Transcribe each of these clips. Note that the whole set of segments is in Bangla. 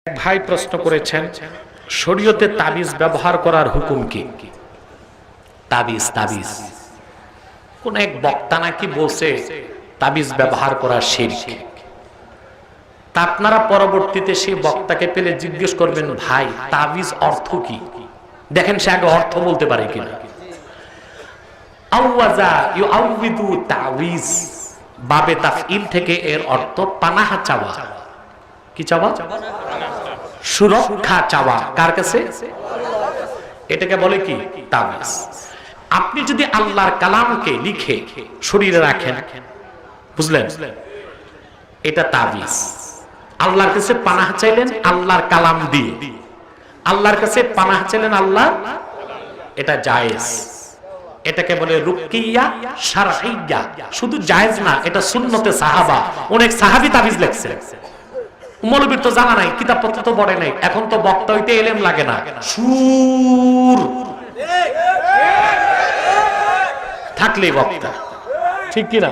ভাই প্রশ্ন করেছেন, শরীয়তে তাবিজ ব্যবহার করার হুকুম কি? তাবিজ তাবিজ কোন এক বক্তা নাকি বলছে তাবিজ ব্যবহার করা শিরক। তা আপনারা পরবর্তীতে সেই বক্তাকে পেলে জিজ্ঞেস করবেন, ভাই তাবিজ অর্থ কি? দেখেন সে আগে অর্থ বলতে পারে কিনা। আওয়াজা ইউআউযু তাবিজ বাবে তাফঈল থেকে এর অর্থ পানাহ চাওয়া। কি চাওয়া? সুরক্ষা চাওয়া। কার কাছে? এটাকে বলে কি? তাবিজ। আপনি যদি আল্লাহর কালামকে লিখে শরীরে রাখেন, বুঝলেন, এটা তাবিজ। আল্লাহর কাছে পানাহ চাইলেন আল্লাহর কালাম দিয়ে, আল্লাহর কাছে পানাহ চাইলেন আল্লাহ, এটা জায়েজ। এটাকে বলে রুকিয়া শারঈয়া। শুধু জায়েজ না, এটা সুন্নতে সাহাবা। অনেক সাহাবী তাবিজ লিখছে। মৌলবীর তো জানা নাই, কিতাবপত্র তো পড়ে নাই, এখন তো বক্তা হইতে এলেম লাগে না, সুর থাকলেই বক্তা। ঠিক কিনা?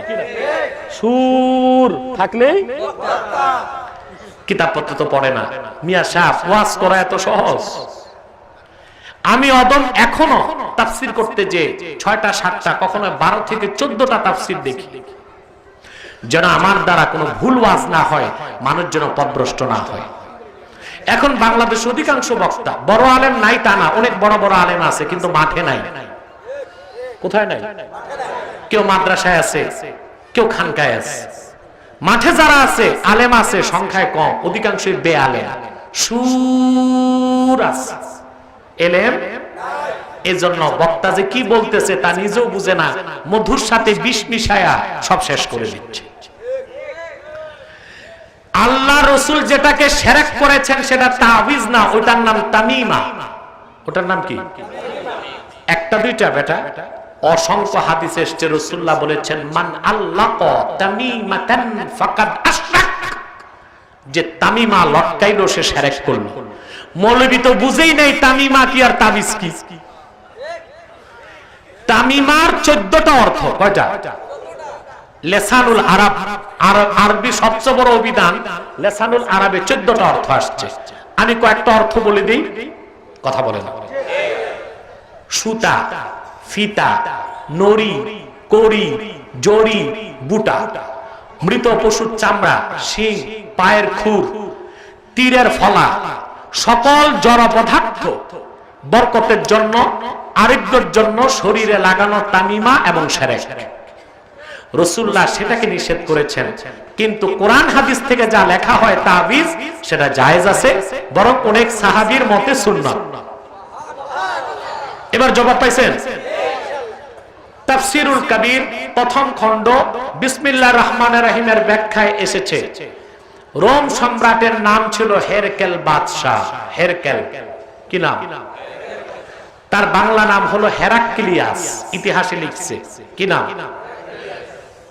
সুর থাকলেই কিতাবপত্র তো পড়ে না। মিয়া সাহেব ওয়াজ করা এত সহজ? আমি অদম এখনো তাফসীর করতে যে 6টা 7টা কখনো 12 থেকে 14টা তাফসীর দেখি, যেন আমার দ্বারা কোনো ভুল ওয়াজ না হয়, মানুষ যেন পথভ্রষ্ট না হয়। এখন বাংলাদেশ অধিকাংশ বক্তা বড় আলেম নাই তা না, অনেক বড় বড় আলেম আছে, কিন্তু মাঠে নাই। কোথায় নাই? কেউ মাদ্রাসায় আছে, কেউ খানকায় আছে। মাঠে যারা আছে আলেম আছে সংখ্যায় কম, অধিকাংশই বেআলেম। সুর আছে, এলেম। এজন্য বক্তা যে কি বলতেছে তা নিজেও বুঝে না, মধুর সাথে বিষ মিশায়া সব শেষ করে দিচ্ছে। আল্লাহ রাসূল যেটাকে শিরক করেছেন সেটা তাবিজ না, ওটার নাম তামিমা। ওটার নাম কি? একটা দুইটা বেটা, অসংখ্য হাদিসে এসেছে রাসূলুল্লাহ বলেছেন, মান আল্লাকা তামিমাতান ফাকাদ আশরাক। যে তামিমা লটকাইলো সে শিরক করলো। মৌলবী তো বুঝেই নাই তামিমা কি আর তাবিজ কি। তামিমার 14টা অর্থ। কয়টা? লেসানুল আরব, আরবি সবচেয়ে বড় অভিধান লেসানুল আরবে 14টা অর্থ আসছে। আমি কয়েকটা অর্থ বলে দিই, কথা বলেন। সুতা, ফিতা, নড়ি, কড়ি, জড়ি, বুটা, মৃত পশুর চামড়া, শিং, পায়ের খুর, তীরের ফলা, সকল জড় পদার্থ বরকতের জন্য, আরোগ্যের জন্য শরীরে লাগানো তামিমা এবং শিরক। রাসূলুল্লাহ সেটাকে নিষেধ করেছেন, কিন্তু কোরআন হাদিস থেকে যা লেখা হয় তাবিজ সেটা জায়েজ আছে, বরং অনেক সাহাবীর মতে সুন্নাত। এবার জবাব পাইছেন? তাফসীরুল কবির প্রথম খণ্ড বিসমিল্লাহির রহমানির রহিমের ব্যাখ্যায় এসেছে, রোম সম্রাটের নাম ছিল হেরকেল বাদশাহ। হেরকেল কি নাম? তার বাংলা নাম হলো হেরাক্লিয়াস। ইতিহাসে লিখছে কি নাম?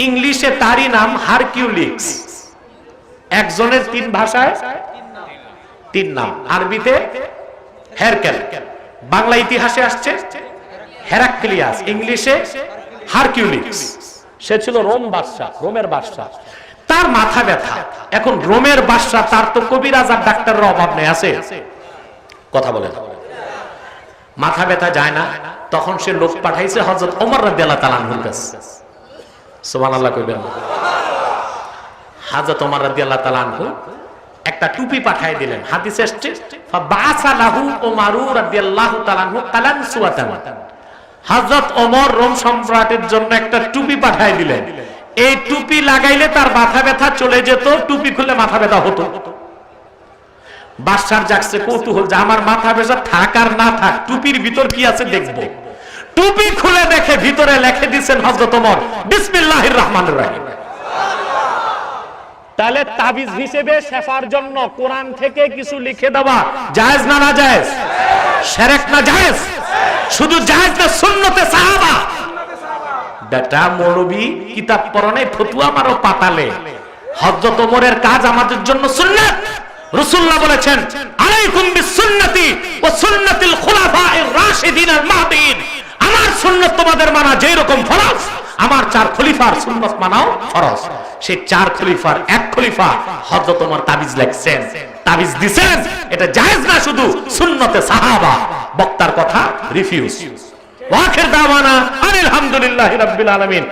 ইংলিশে তারই নাম হারকিউলিস। একজনের 3 ভাষায় 3 নাম। আরবিতে হেরকেল, বাংলা ইতিহাসে আসছে হেরাক্লিয়াস, ইংলিশে হারকিউলিস। সে ছিল রোম বাদশা, রোমের বাদশা। তার মাথা ব্যথা। এখন রোমের বাদশা, তার তো কবিরাজ আর ডাক্তারের অভাব নেই, আছে? কথা বলেন। মাথা ব্যথা যায় না, তখন সে লোক পাঠাইছে হযরত ওমর রাদিয়াল্লাহু তাআলা আনহুর কাছে। সুবহানাল্লাহ কইবেন। হযরত ওমর রাদিয়াল্লাহু তাআলা আনহু একটা টুপি পাঠিয়ে দিলেন। হাদিসে আসছে ফাবাসা লাহু ওমরু রাদিয়াল্লাহু তাআলা আনহু কালানসুয়াতান। হযরত ওমর রোম সম্রাটের জন্য একটা টুপি পাঠিয়ে দিলেন। এই টুপি লাগাইলে তার মাথা ব্যথা চলে যেত, টুপি খুলে মাথা ব্যথা হতো। বাদশার জাগছে কৌতূহল যে আমার মাথা ব্যথা থাক আর না থাক, টুপির ভিতর কি আছে দেখব। টুপি খুলে দেখে ভিতরে লিখে দিয়েছেন হযরত ওমর বিসমিল্লাহির রহমানির রহিম। তাহলে তাবিজ হিসেবে শেফার জন্য কোরআন থেকে কিছু লিখে দেওয়া জায়েজ না? না জায়েজ? শিরক না জায়েজ? শুধু জায়েজ না, সুন্নতে সাহাবা। বেটা মৌলবী কিতাব পড়া নাই, ফতোয়া মারো পাতালে। হযরত ওমরের কাজ আমাদের জন্য সুন্নাত। রাসূলুল্লাহ বলেছেন, আলাইকুম বিসুন্নতি ওয়া সুন্নাতিল খুলাফায়ে রাশিদিনাল মাহদিয়িন। আমার সুন্নাত তোমাদের মানা যেই রকম ফরজ, আমার 4 খলিফার সুন্নাত মানাও ফরজ। সেই 4 খলিফার এক খলিফা হযরত ওমর তাবিজ লিখছেন। তাবিজ দিবেন, এটা জায়েজ না, শুধু সুন্নতে সাহাবা। বক্তার কথা রিফিউজ। ওয়া আখির দাওয়ানা আলহামদুলিল্লাহি রাব্বিল আলামিন।